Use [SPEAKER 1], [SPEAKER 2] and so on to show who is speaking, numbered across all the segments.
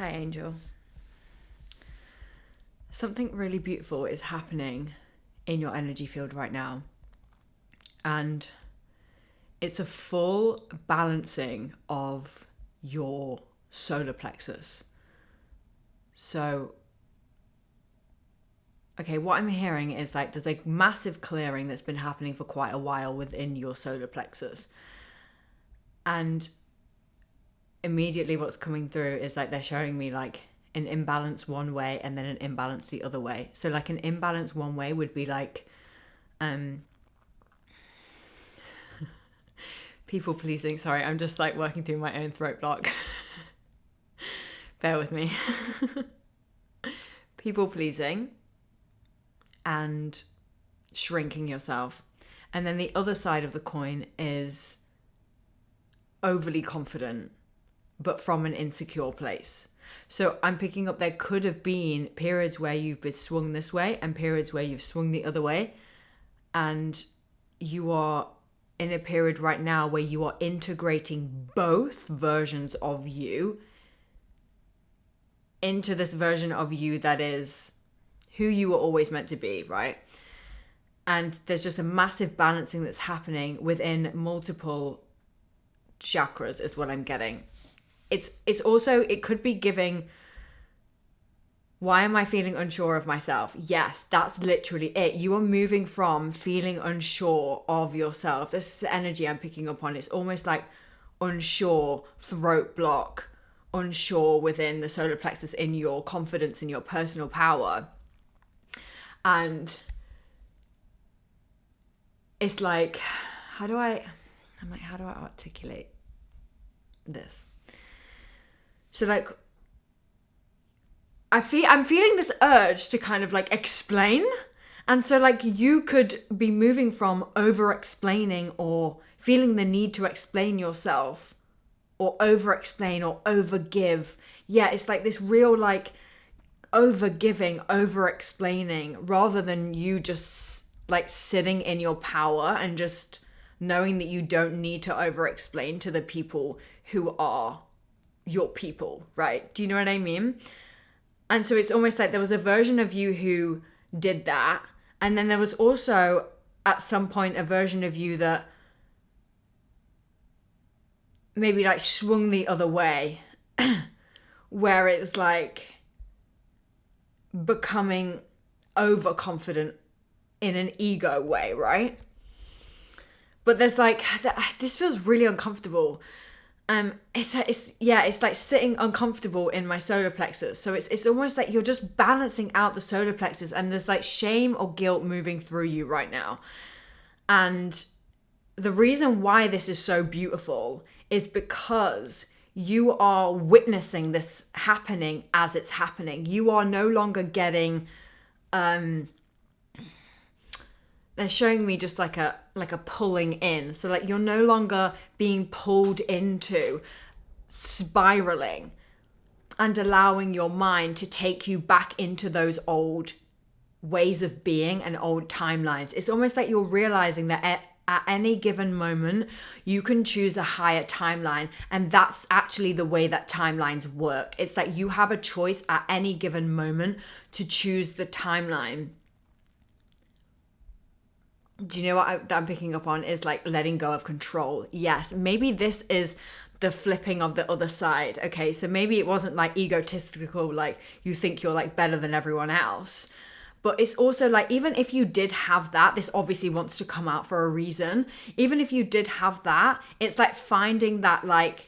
[SPEAKER 1] Hi, Angel. Something really beautiful is happening in your energy field right now. And it's a full balancing of your solar plexus. So, okay, what I'm hearing is like there's a massive clearing that's been happening for quite a while within your solar plexus. And immediately what's coming through is like they're showing me like an imbalance one way and then an imbalance the other way. So like an imbalance one way would be like people pleasing. Sorry, I'm just like working through my own throat block. Bear with me. People pleasing and shrinking yourself. And then the other side of the coin is overly confident, but from an insecure place. So I'm picking up there could have been periods where you've been swung this way and periods where you've swung the other way. And you are in a period right now where you are integrating both versions of you into this version of you that is who you were always meant to be, right? And there's just a massive balancing that's happening within multiple chakras is what I'm getting. It's also, it could be giving, why am I feeling unsure of myself? Yes, that's literally it. You are moving from feeling unsure of yourself. This is the energy I'm picking up on. It's almost like unsure, throat block, unsure within the solar plexus in your confidence, in your personal power. And it's like, how do I articulate this? So like, I'm feeling this urge to kind of like explain. And so like you could be moving from over explaining or feeling the need to explain yourself or over explain or over give. Yeah, it's like this real like over giving, over explaining, rather than you just like sitting in your power and just knowing that you don't need to over explain to the people who are your people, right? Do you know what I mean? And so it's almost like there was a version of you who did that. And then there was also at some point a version of you that maybe like swung the other way where it was like becoming overconfident in an ego way, right? But there's like, this feels really uncomfortable. It's like sitting uncomfortable in my solar plexus. So it's almost like you're just balancing out the solar plexus and there's like shame or guilt moving through you right now. And the reason why this is so beautiful is because you are witnessing this happening as it's happening. You are no longer getting, they're showing me just like a pulling in. So like you're no longer being pulled into spiraling and allowing your mind to take you back into those old ways of being and old timelines. It's almost like you're realizing that at any given moment, you can choose a higher timeline. And that's actually the way that timelines work. It's like you have a choice at any given moment to choose the timeline. Do you know what I'm picking up on is like letting go of control? Yes, maybe this is the flipping of the other side. Okay, so maybe it wasn't like egotistical, like you think you're like better than everyone else. But it's also like, even if you did have that, this obviously wants to come out for a reason. Even if you did have that, it's like finding that like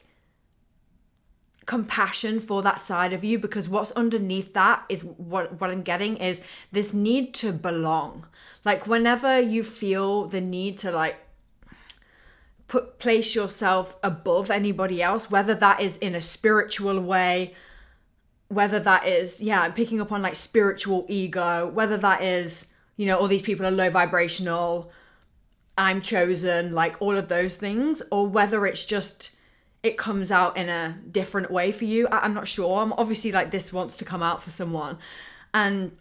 [SPEAKER 1] compassion for that side of you, because what's underneath that is what I'm getting is this need to belong. Like whenever you feel the need to like place yourself above anybody else, whether that is in a spiritual way, whether that is, I'm picking up on like spiritual ego, whether that is, you know, all these people are low vibrational, I'm chosen, like all of those things, or whether it's just, it comes out in a different way for you. I'm not sure. I'm obviously like this wants to come out for someone. And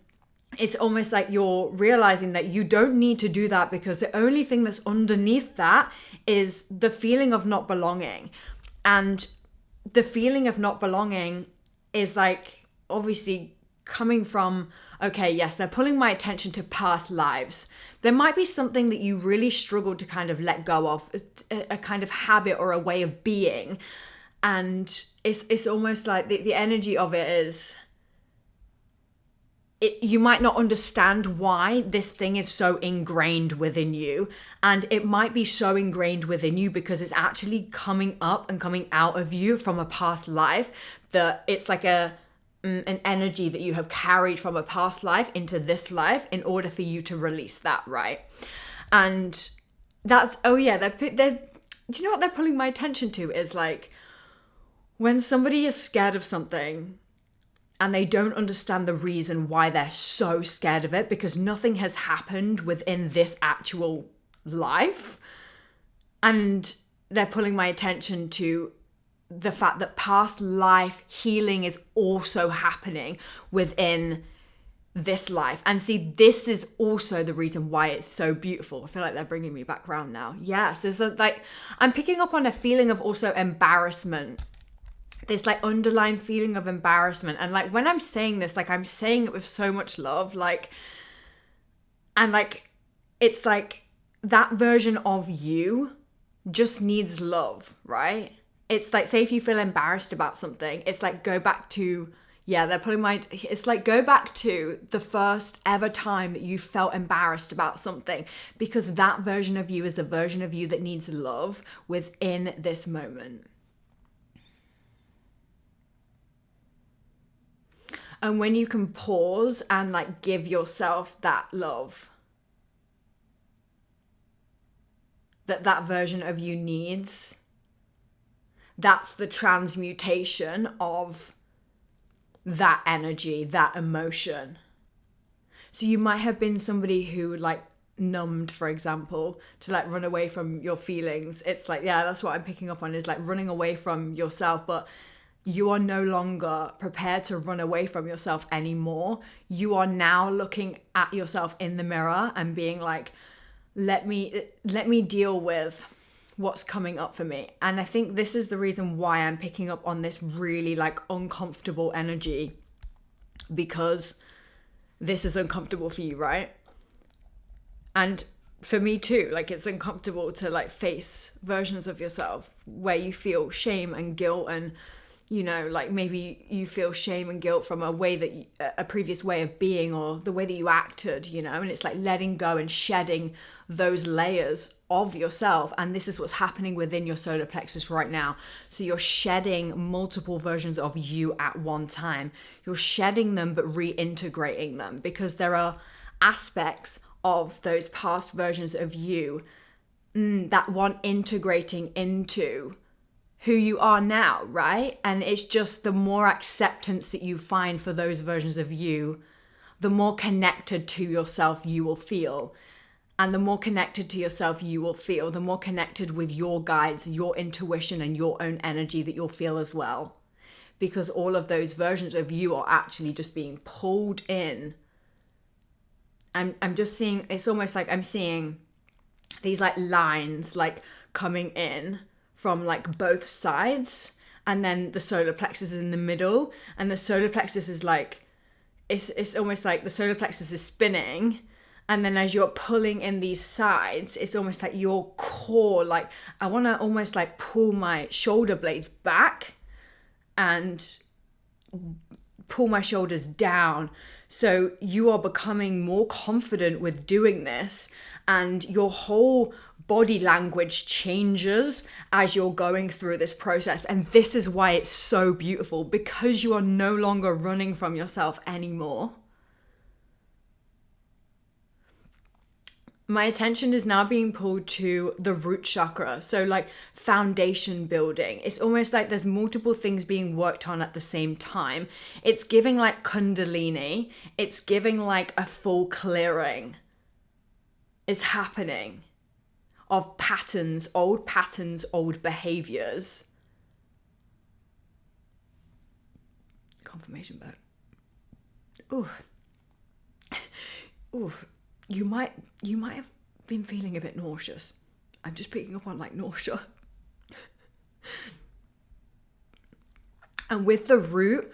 [SPEAKER 1] it's almost like you're realizing that you don't need to do that, because the only thing that's underneath that is the feeling of not belonging. And the feeling of not belonging is like obviously coming from, okay, yes, they're pulling my attention to past lives. There might be something that you really struggle to kind of let go of, a kind of habit or a way of being. And it's almost like the energy of it is, you might not understand why this thing is so ingrained within you. And it might be so ingrained within you because it's actually coming up and coming out of you from a past life, that it's like an energy that you have carried from a past life into this life in order for you to release that, right? And that's, oh yeah, they're do you know what they're pulling my attention to is like, when somebody is scared of something and they don't understand the reason why they're so scared of it, because nothing has happened within this actual life, and they're pulling my attention to the fact that past life healing is also happening within this life. And see, this is also the reason why it's so beautiful. I feel like they're bringing me back around now. Yes, it's like I'm picking up on a feeling of also embarrassment, this like underlying feeling of embarrassment. And like when I'm saying this, like I'm saying it with so much love, like, and like it's like that version of you just needs love, right? It's like, say if you feel embarrassed about something, it's like go back to, yeah, they're putting my, it's like go back to the first ever time that you felt embarrassed about something, because that version of you is the version of you that needs love within this moment. And when you can pause and like give yourself that love that version of you needs, that's the transmutation of that energy, that emotion. So you might have been somebody who like numbed, for example, to like run away from your feelings. It's like, yeah, that's what I'm picking up on, is like running away from yourself. But you are no longer prepared to run away from yourself anymore. You are now looking at yourself in the mirror and being like, let me deal with what's coming up for me. And I think this is the reason why I'm picking up on this really like uncomfortable energy, because this is uncomfortable for you, right? And for me too, like it's uncomfortable to like face versions of yourself where you feel shame and guilt, and you know, like maybe you feel shame and guilt from a previous way of being, or the way that you acted, you know, and it's like letting go and shedding those layers of yourself. And this is what's happening within your solar plexus right now. So you're shedding multiple versions of you at one time. You're shedding them but reintegrating them, because there are aspects of those past versions of you that want integrating into who you are now, right? And it's just the more acceptance that you find for those versions of you, the more connected to yourself you will feel. And the more connected to yourself you will feel, the more connected with your guides, your intuition, and your own energy that you'll feel as well. Because all of those versions of you are actually just being pulled in. I'm just seeing, it's almost like I'm seeing these like lines like coming in from like both sides, and then the solar plexus is in the middle, and the solar plexus is like, it's almost like the solar plexus is spinning, and then as you're pulling in these sides, it's almost like your core, like I want to almost like pull my shoulder blades back and pull my shoulders down. So you are becoming more confident with doing this, and your whole body language changes as you're going through this process. And this is why it's so beautiful, because you are no longer running from yourself anymore. My attention is now being pulled to the root chakra. So like foundation building. It's almost like there's multiple things being worked on at the same time. It's giving like Kundalini. It's giving like a full clearing is happening of patterns, old behaviors. Confirmation bird. Ooh. Ooh. You might have been feeling a bit nauseous. I'm just picking up on like nausea. And with the root,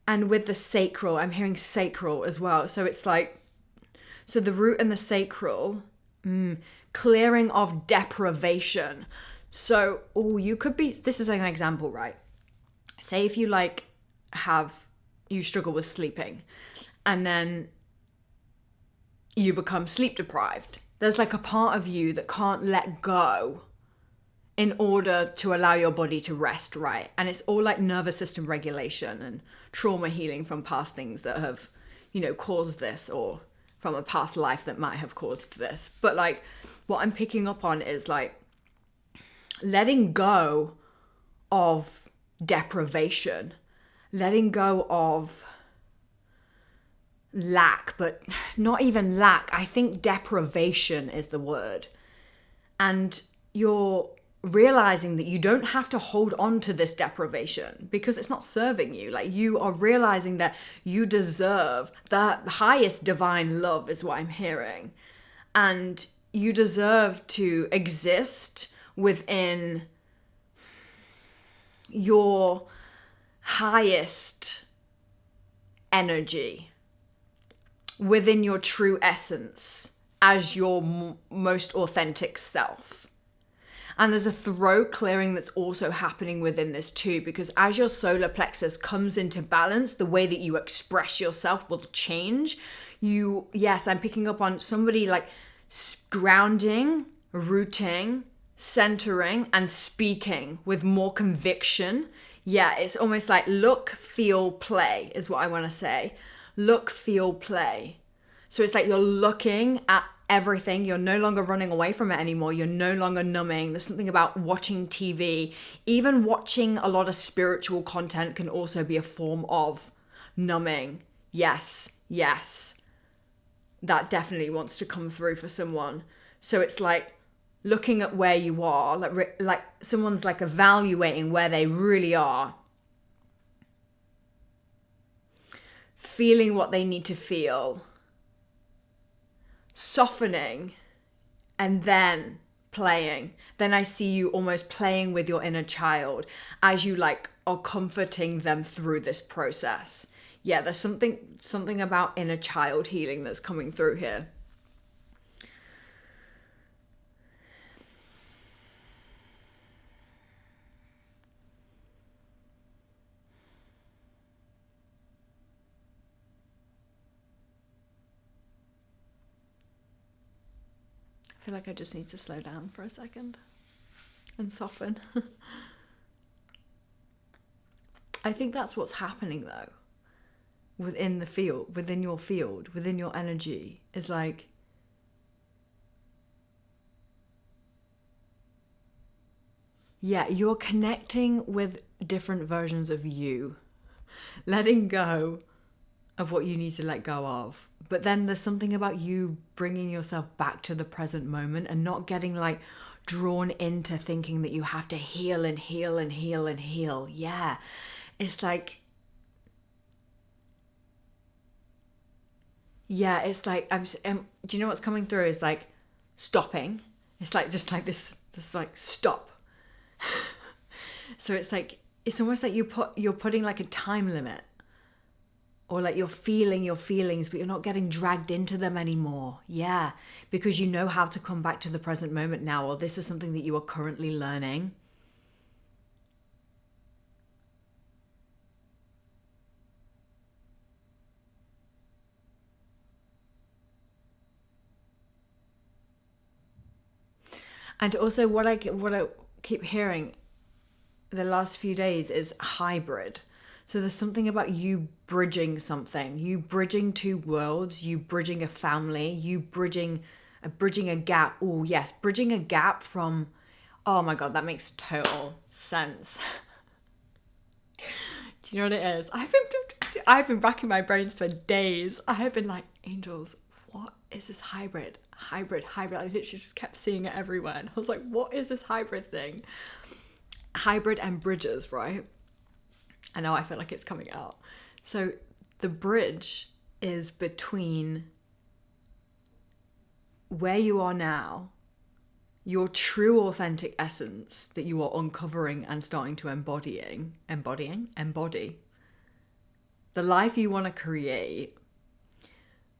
[SPEAKER 1] And with the sacral, I'm hearing sacral as well. So it's like, so the root and the sacral, clearing of deprivation. So, you could be, this is like an example, right? Say if you like you struggle with sleeping and then you become sleep deprived. There's like a part of you that can't let go in order to allow your body to rest, right? And it's all like nervous system regulation and trauma healing from past things that have, caused this, or from a past life that might have caused this. But like what I'm picking up on is like letting go of deprivation, letting go of lack, but not even lack. I think deprivation is the word. And you're realizing that you don't have to hold on to this deprivation because it's not serving you. Like, you are realizing that you deserve the highest divine love, is what I'm hearing. And you deserve to exist within your highest energy, within your true essence, as your most authentic self. And there's a throat clearing that's also happening within this too, because as your solar plexus comes into balance, the way that you express yourself will change. I'm picking up on somebody like grounding, rooting, centering, and speaking with more conviction. Yeah, it's almost like look, feel, play is what I want to say. Look, feel, play. So it's like you're looking at everything. You're no longer running away from it anymore. You're no longer numbing. There's something about watching TV. Even watching a lot of spiritual content can also be a form of numbing. Yes. That definitely wants to come through for someone. So it's like looking at where you are, like someone's like evaluating where they really are. Feeling what they need to feel. Softening, and then playing. Then I see you almost playing with your inner child as you like are comforting them through this process. Yeah, there's something about inner child healing that's coming through here. I feel like I just need to slow down for a second and soften. I think that's what's happening though. Within the field, within your energy, is like you're connecting with different versions of you, letting go of what you need to let go of. But then there's something about you bringing yourself back to the present moment and not getting like drawn into thinking that you have to heal and heal and heal and heal. Yeah, it's like, do you know what's coming through is like stopping. It's like just like this like stop. So it's like, it's almost like you're putting like a time limit, or like you're feeling your feelings, but you're not getting dragged into them anymore. Yeah, because you know how to come back to the present moment now, or this is something that you are currently learning. And also what I keep hearing the last few days is hybrid. So there's something about you bridging something, you bridging two worlds, you bridging a family, you bridging a gap. Oh yes, bridging a gap from, oh my God, that makes total sense. Do you know what it is? I've been racking my brains for days. I have been like, angels, what is this hybrid? Hybrid. I literally just kept seeing it everywhere. And I was like, what is this hybrid thing? Hybrid and bridges, right? I know, I feel like it's coming out. So the bridge is between where you are now, your true authentic essence that you are uncovering and starting to embody. the life you want to create.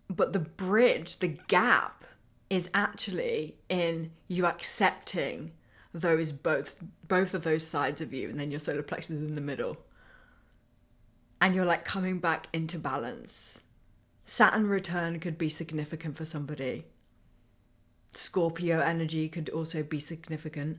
[SPEAKER 1] But the bridge, the gap, is actually in you accepting those both of those sides of you, and then your solar plexus is in the middle. And you're like coming back into balance. Saturn return could be significant for somebody. Scorpio energy could also be significant.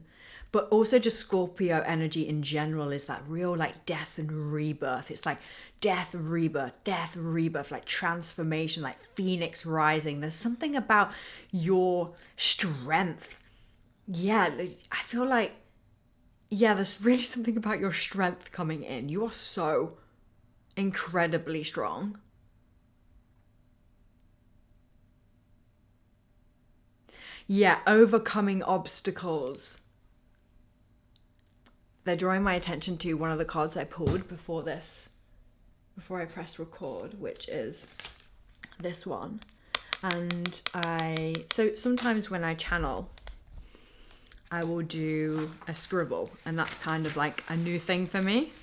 [SPEAKER 1] But also just Scorpio energy in general is that real like death and rebirth. It's like death, rebirth, like transformation, like phoenix rising. There's something about your strength. Yeah, I feel like, yeah, there's really something about your strength coming in. You are so incredibly strong. Yeah, overcoming obstacles. They're drawing my attention to one of the cards I pulled before I pressed record, which is this one. And so sometimes when I channel, I will do a scribble, and that's kind of like a new thing for me.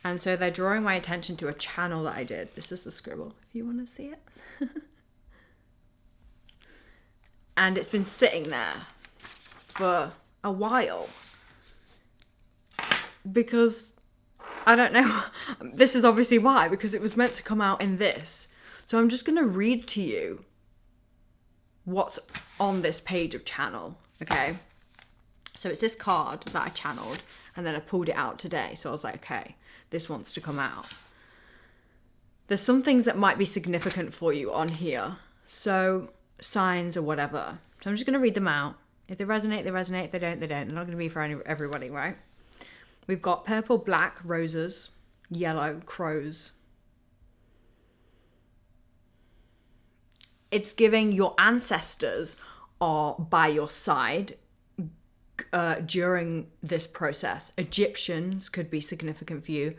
[SPEAKER 1] And so they're drawing my attention to a channel that I did. This is the scribble, if you want to see it. And it's been sitting there for a while. Because, I don't know, this is obviously why, because it was meant to come out in this. So I'm just going to read to you what's on this page of channel, okay? So it's this card that I channeled, and then I pulled it out today. So I was like, okay, this wants to come out. There's some things that might be significant for you on here. So signs or whatever. So I'm just going to read them out. If they resonate, they resonate. If they don't, they don't. They're not going to be for everybody, right? We've got purple, black, roses, yellow, crows. It's giving your ancestors are by your side during this process. Egyptians could be significant for you.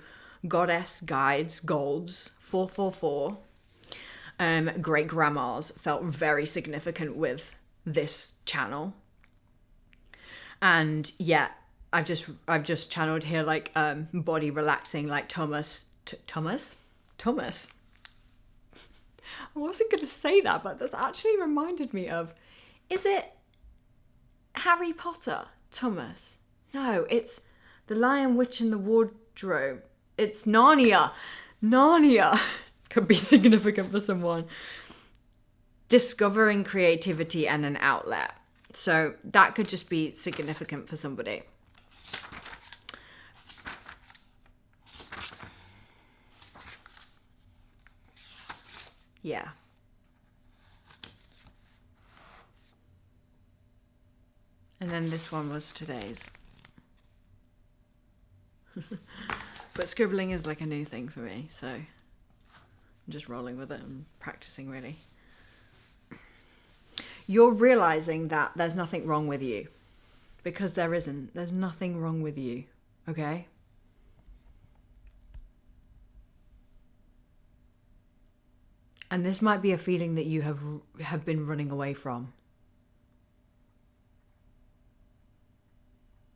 [SPEAKER 1] Goddess, guides, golds, 444. Great grandmas felt very significant with this channel. And yeah, I've just channeled here like body relaxing, like Thomas. I wasn't going to say that, but that's actually reminded me of, is it Harry Potter, Thomas? No, it's The Lion, Witch and the Wardrobe. It's Narnia. Narnia could be significant for someone. Discovering creativity and an outlet. So that could just be significant for somebody. Yeah. And then this one was today's. But scribbling is like a new thing for me, so I'm just rolling with it and practicing really. You're realizing that there's nothing wrong with you. Because there isn't. There's nothing wrong with you. Okay? And this might be a feeling that you have been running away from.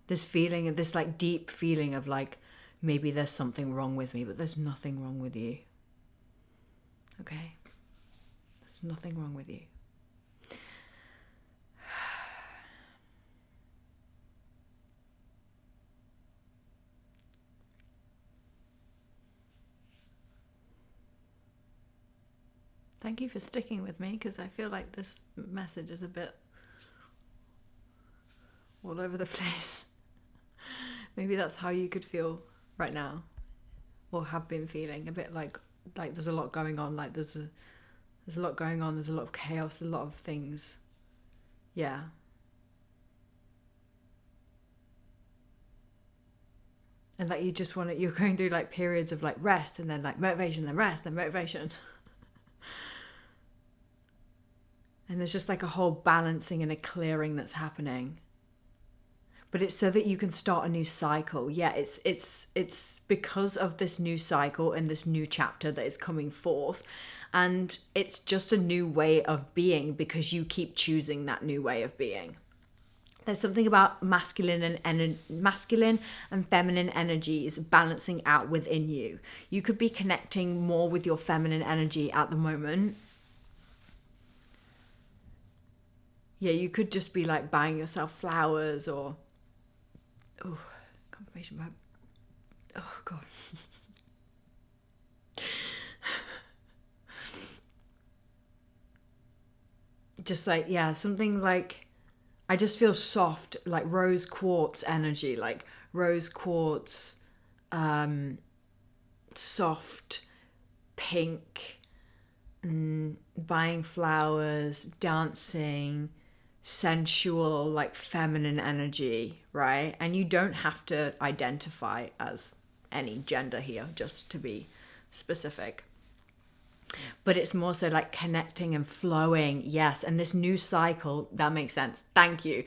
[SPEAKER 1] This feeling, this like deep feeling of like, maybe there's something wrong with me, but there's nothing wrong with you. Okay? There's nothing wrong with you. Thank you for sticking with me, because I feel like this message is a bit all over the place. Maybe that's how you could feel right now, or have been feeling, a bit like there's a lot going on, like there's a lot going on, there's a lot of chaos, a lot of things. Yeah. And like you just want to, you're going through like periods of like rest, and then like motivation, then rest, then motivation. And there's just like a whole balancing and a clearing that's happening. But it's so that you can start a new cycle. Yeah, it's because of this new cycle and this new chapter that is coming forth. And it's just a new way of being, because you keep choosing that new way of being. There's something about masculine and feminine energies balancing out within you. You could be connecting more with your feminine energy at the moment. Yeah, you could just be like buying yourself flowers or... Oh, confirmation vibe. Oh, God. Just like, yeah, something like... I just feel soft, like rose quartz energy, like rose quartz, soft, pink, buying flowers, dancing, sensual, like feminine energy, right? And you don't have to identify as any gender here, just to be specific. But it's more so like connecting and flowing. Yes. And this new cycle, that makes sense. Thank you.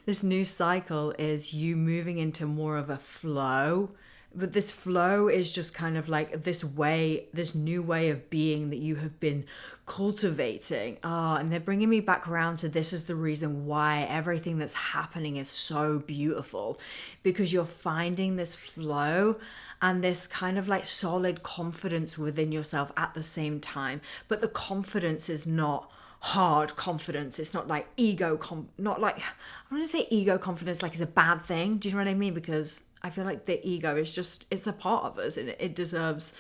[SPEAKER 1] This new cycle is you moving into more of a flow. But this flow is just kind of like this way, this new way of being that you have been cultivating. And they're bringing me back around to this is the reason why everything that's happening is so beautiful, because you're finding this flow and this kind of like solid confidence within yourself at the same time. But the confidence is not hard confidence. It's not like not like, I want to say ego confidence like it's a bad thing. Do you know what I mean? Because I feel like the ego is just, it's a part of us and it deserves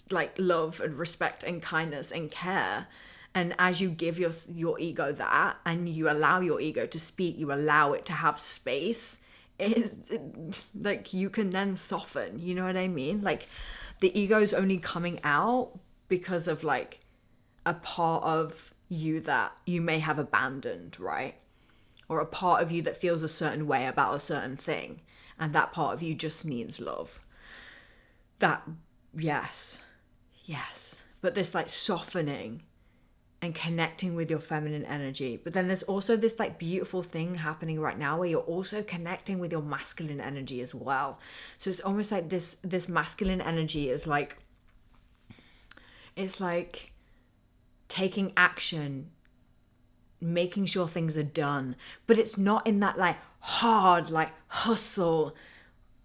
[SPEAKER 1] like love and respect and kindness and care. And as you give your ego that and you allow your ego to speak, you allow it to have space, like you can then soften, you know what I mean? Like the ego's only coming out because of like a part of you that you may have abandoned, right? Or a part of you that feels a certain way about a certain thing. And that part of you just needs love. That, yes. But this like softening and connecting with your feminine energy. But then there's also this like beautiful thing happening right now where you're also connecting with your masculine energy as well. So it's almost like this masculine energy is like, it's like taking action, making sure things are done, but it's not in that like hard, like hustle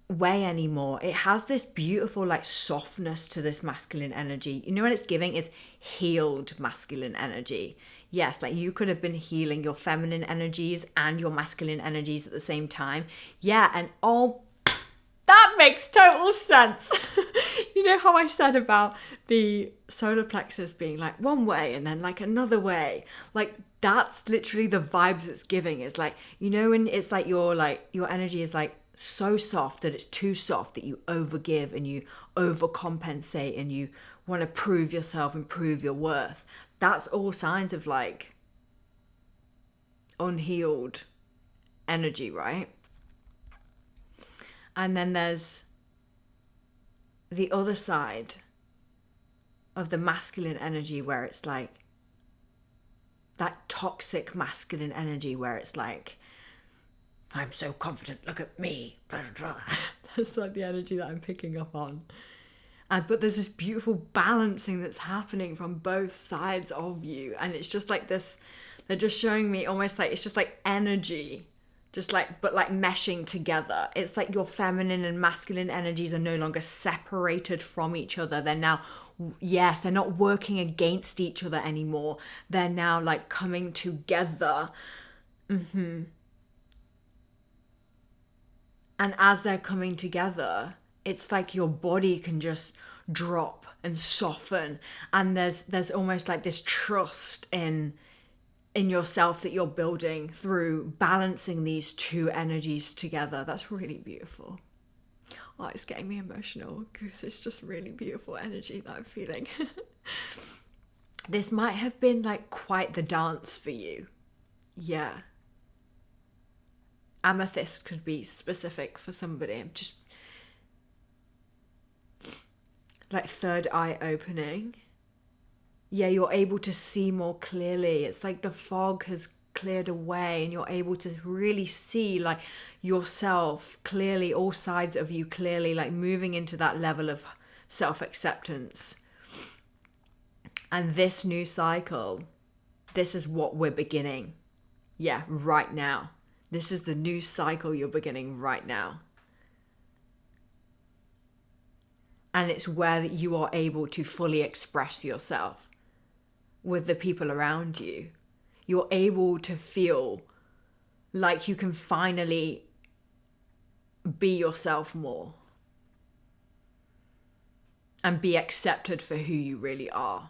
[SPEAKER 1] way anymore. It has this beautiful like softness to this masculine energy. You know what it's giving is healed masculine energy. Yes, like you could have been healing your feminine energies and your masculine energies at the same time. Yeah, and oh, that makes total sense. You know how I said about the solar plexus being like one way and then like another way? Like that's literally the vibes it's giving. It's like, you know, when it's like your energy is like so soft that it's too soft that you overgive and you overcompensate and you want to prove yourself and prove your worth. That's all signs of like unhealed energy, right? And then there's the other side of the masculine energy where it's like that toxic masculine energy where it's like, I'm so confident, look at me. Blah, blah, blah. That's like the energy that I'm picking up on. But there's this beautiful balancing that's happening from both sides of you. And it's just like this, they're just showing me almost like, it's just like energy. Just like, but like meshing together. It's like your feminine and masculine energies are no longer separated from each other. They're now, yes, they're not working against each other anymore. They're now like coming together. And as they're coming together, it's like your body can just drop and soften. And there's almost like this trust in yourself that you're building through balancing these two energies together. That's really beautiful. Oh, it's getting me emotional because it's just really beautiful energy that I'm feeling. This might have been like quite the dance for you. Yeah. Amethyst could be specific for somebody. I'm just like third eye opening. Yeah, you're able to see more clearly. It's like the fog has cleared away and you're able to really see like yourself clearly, all sides of you clearly, like moving into that level of self-acceptance. And this new cycle, this is what we're beginning. Yeah, right now. This is the new cycle you're beginning right now. And it's where you are able to fully express yourself with the people around you. You're able to feel like you can finally be yourself more and be accepted for who you really are.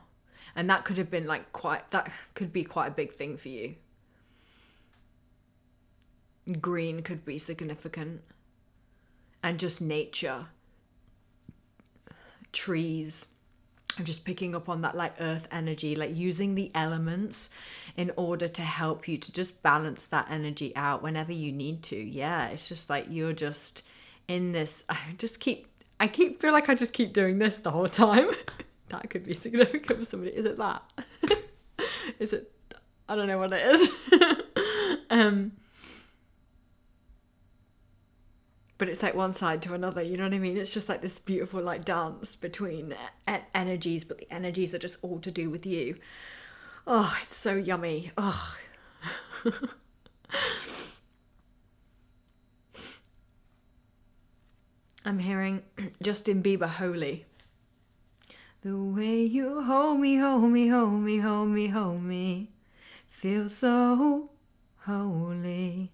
[SPEAKER 1] And that could have been that could be quite a big thing for you. Green could be significant. And just nature, trees. I'm just picking up on that like earth energy, like using the elements in order to help you to just balance that energy out whenever you need to. Yeah, it's just like you're just in this. I feel like I just keep doing this the whole time. That could be significant for somebody. Is it that? Is it? I don't know what it is. But it's like one side to another, you know what I mean? It's just like this beautiful like dance between energies, but the energies are just all to do with you. Oh, it's so yummy. Oh. I'm hearing Justin Bieber, Holy. The way you hold me, hold me, hold me, hold me, hold me, feel so holy.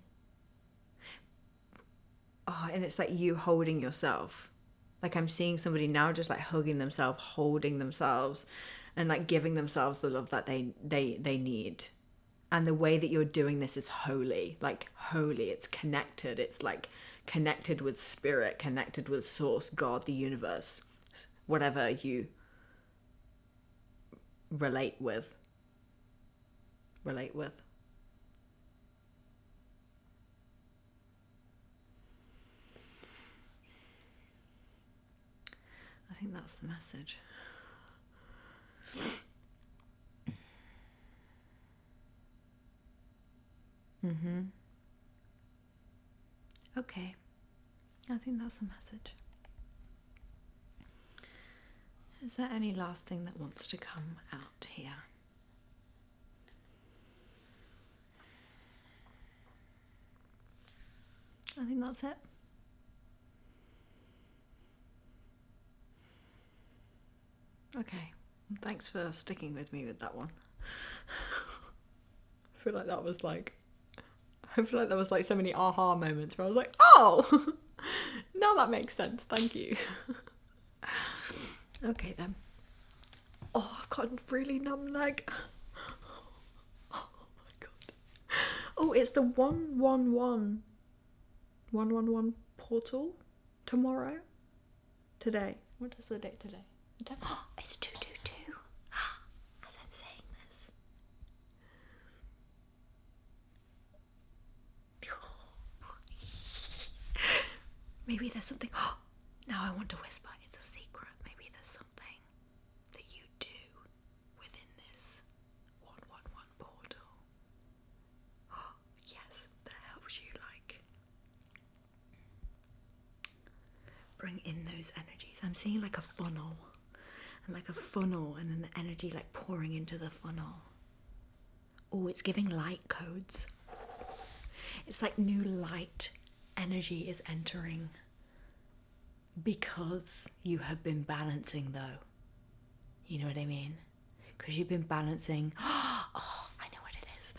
[SPEAKER 1] Oh, and it's like you holding yourself. Like I'm seeing somebody now just like hugging themselves, holding themselves, and like giving themselves the love that they need. And the way that you're doing this is holy, like holy. It's connected. It's like connected with spirit, connected with source, God, the universe, whatever you relate with. I think that's the message. Okay. I think that's the message. Is there any last thing that wants to come out here? I think that's it. Okay. Thanks for sticking with me with that one. I feel like that was like so many aha moments where I was like, oh, now that makes sense. Thank you. Okay then. Oh, I've got a really numb leg. Oh my god. Oh, it's the 111 portal tomorrow. Today. What is the date today? It's 222. As I'm saying this. Maybe there's something. Now I want to whisper. It's a secret. Maybe there's something that you do within this 111 portal. Yes, that helps you like bring in those energies. I'm seeing like a funnel. And like a funnel, and then the energy like pouring into the funnel. Oh, it's giving light codes. It's like new light energy is entering because you have been balancing though. You know what I mean? Because you've been balancing. Oh, I know what it is.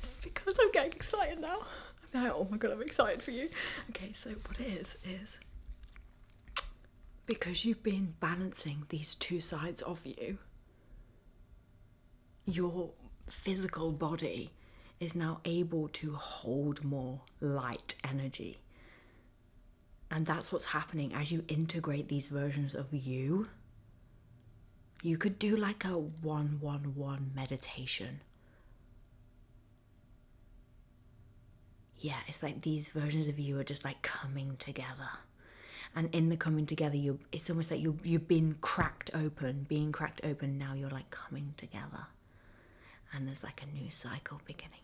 [SPEAKER 1] It's because I'm getting excited now. Oh my god, I'm excited for you. Okay, so what it is because you've been balancing these two sides of you, your physical body is now able to hold more light energy. And that's what's happening as you integrate these versions of you. You could do like a 111 meditation. Yeah, it's like these versions of you are just like coming together. And in the coming together, it's almost like you've been being cracked open, now you're like coming together. And there's like a new cycle beginning